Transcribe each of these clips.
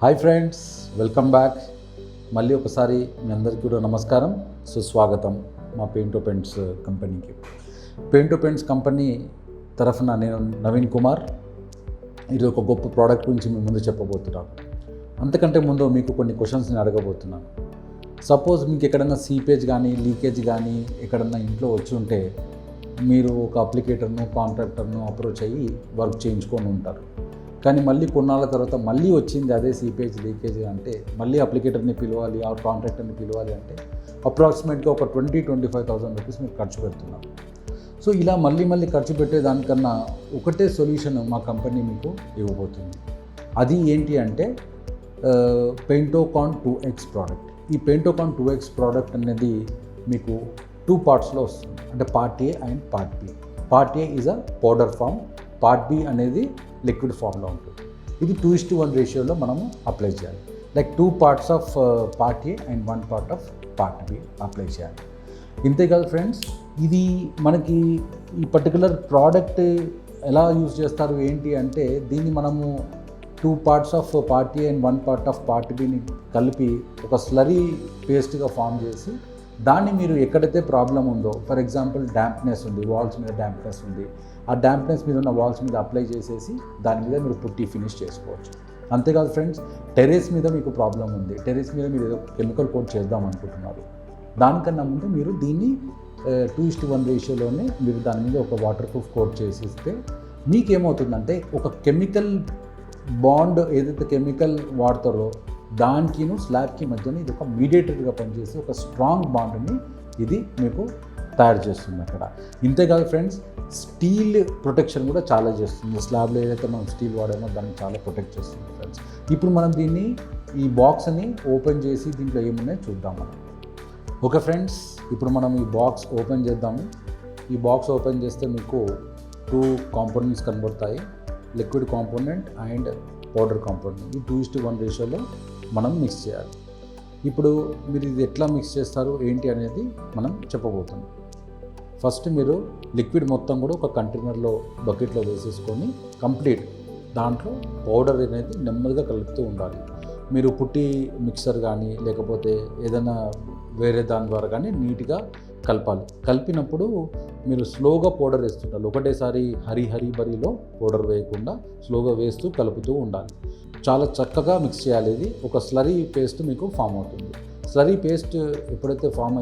Hi friends, welcome back. మళ్ళీ ఒకసారి మీ అందరికీ కూడా నమస్కారం, సుస్వాగతం మా పెయింట్ పెయింట్స్ కంపెనీకి. పెయింట్ పెయింట్స్ కంపెనీ తరఫున నేను నవీన్ కుమార్ ఇది ఒక గొప్ప ప్రోడక్ట్ గురించి మీ ముందు చెప్పబోతున్నాను. అంతకంటే ముందు మీకు కొన్ని క్వశ్చన్స్ని అడగబోతున్నాను. సపోజ్ మీకు ఎక్కడన్నా సీపేజ్ కానీ లీకేజ్ కానీ ఎక్కడన్నా ఇంట్లో వచ్చి ఉంటే మీరు ఒక అప్లికేటర్ను కాంట్రాక్టర్ను అప్రోచ్ అయ్యి వర్క్ చేయించుకొని ఉంటారు. కానీ మళ్ళీ కొన్నాళ్ళ తర్వాత మళ్ళీ వచ్చింది అదే సీపేజ్ లీకేజ్ అంటే మళ్ళీ అప్లికేటర్ని పిలవాలి, ఆ కాంట్రాక్టర్ని పిలవాలి అంటే అప్రాక్సిమేట్గా ఒక 20-25,000 రూపీస్ మీరు ఖర్చు పెడుతున్నారు. సో ఇలా మళ్ళీ ఖర్చు పెట్టేదానికన్నా ఒకటే సొల్యూషన్ మా కంపెనీ మీకు ఇవ్వబోతుంది. అది ఏంటి అంటే పెయింటోకాన్ 2X ప్రోడక్ట్. ఈ పెయింటోకాన్ 2X ప్రోడక్ట్ అనేది మీకు 2 పార్ట్స్లో వస్తుంది. అంటే part A and part B. Part A is a powder form, part B అనేది లిక్విడ్ ఫామ్లో ఉంటుంది. ఇది 2:1 రేషియోలో మనము అప్లై చేయాలి. Like 2 parts of part A and 1 part of part B apply చేయాలి. ఇంతేకాదు ఫ్రెండ్స్, ఇది మనకి ఈ పర్టికులర్ ప్రోడక్ట్ ఎలా యూజ్ చేస్తారు ఏంటి అంటే దీన్ని మనము 2 parts of part A and 1 part of part బిని కలిపి ఒక స్లరీ పేస్ట్గా ఫామ్ చేసి దాన్ని మీరు ఎక్కడైతే ప్రాబ్లం ఉందో, ఫర్ ఎగ్జాంపుల్ డాంప్నెస్ ఉంది, వాల్స్ మీద డాంప్నెస్ ఉంది, ఆ డాంప్నెస్ మీద ఉన్న వాల్స్ మీద అప్లై చేసేసి దాని మీద మీరు పుట్టి ఫినిష్ చేసుకోవచ్చు. అంతేకాదు ఫ్రెండ్స్, టెర్రస్ మీద మీకు ప్రాబ్లం ఉంది, టెర్రస్ మీద మీరు ఏదో కెమికల్ కోట్ చేద్దాం అనుకుంటున్నారు, దానికన్నా ముందు మీరు దీన్ని 2:1 రేషియోలోనే మీరు దాని మీద ఒక వాటర్ ప్రూఫ్ కోట్ చేసిస్తే మీకేమవుతుందంటే ఒక కెమికల్ బాండ్ ఏదైతే కెమికల్ వాడతారో దానికిను స్లాబ్కి మధ్యన ఇది ఒక మీడియేటర్గా పనిచేసి ఒక స్ట్రాంగ్ బాండ్ని ఇది మీకు తయారు చేస్తుంది అక్కడ. ఇంతేకాదు ఫ్రెండ్స్, స్టీల్ ప్రొటెక్షన్ కూడా చాలా చేస్తుంది. స్లాబ్లో ఏదైతే మనం స్టీల్ వాడామో దాన్ని చాలా ప్రొటెక్ట్ చేస్తుంది ఫ్రెండ్స్. ఇప్పుడు మనం దీన్ని ఈ బాక్స్ని ఓపెన్ చేసి దీంట్లో ఏమున్నాయో చూద్దాం మనం. ఓకే ఫ్రెండ్స్, ఇప్పుడు మనం ఈ బాక్స్ ఓపెన్ చేద్దాము. ఈ బాక్స్ ఓపెన్ చేస్తే మీకు 2 కాంపోనెంట్స్ కనబడతాయి, liquid component and powder component. ఈ 2:1 రేషియోలో మనం మిక్స్ చేయాలి. ఇప్పుడు మీరు ఇది ఎట్లా మిక్స్ చేస్తారు ఏంటి అనేది మనం చెప్పబోతున్నాం. ఫస్ట్ మీరు లిక్విడ్ మొత్తం కూడా ఒక కంటైనర్లో బకెట్లో వేసేసుకొని కంప్లీట్ దాంట్లో పౌడర్ అనేది నెమ్మదిగా కలుపుతూ ఉండాలి. మీరు పుట్టి మిక్సర్ కానీ లేకపోతే ఏదైనా వేరే దాని ద్వారా కానీ నీట్గా కలపాలి. కలిపినప్పుడు మీరు స్లోగా పౌడర్ వేస్తుండాలి. ఒకటేసారి హరి బరిలో పౌడర్ వేయకుండా స్లోగా వేస్తూ కలుపుతూ ఉండాలి. చాలా చక్కగా మిక్స్ చేయాలి. ఇది ఒక స్లరీ పేస్ట్ మీకు ఫామ్ అవుతుంది. స్లరీ పేస్ట్ ఎప్పుడైతే ఫామ్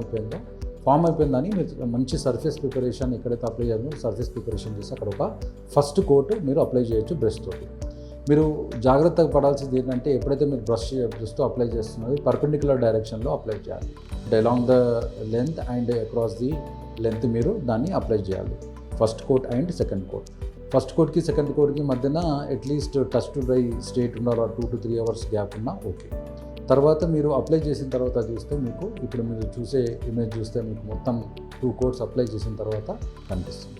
అయిపోయిందని మీరు మంచి సర్ఫేస్ ప్రిపరేషన్ ఎక్కడైతే అప్లై చేయాలో సర్ఫేస్ ప్రిపరేషన్ చేసి అక్కడ ఒక ఫస్ట్ కోట్ మీరు అప్లై చేయొచ్చు బ్రష్ తోటి. మీరు జాగ్రత్తగా పడాల్సింది ఏంటంటే ఎప్పుడైతే మీరు బ్రష్తో అప్లై చేస్తున్నది పర్పెండిక్యులర్ డైరెక్షన్లో అప్లై చేయాలి. Along the length and across the length మీరు దాన్ని అప్లై చేయాలి. First coat and second coat. First కోట్కి సెకండ్ కోట్కి మధ్యన at least touch to dry state ఉన్నారు 2 to 3 hours గ్యాప్ ఉన్నా ఓకే. తర్వాత మీరు అప్లై చేసిన తర్వాత చూస్తే మీకు ఇప్పుడు మీరు చూసే ఇమేజ్ చూస్తే మీకు మొత్తం 2 కోట్స్ అప్లై చేసిన తర్వాత కనిపిస్తుంది.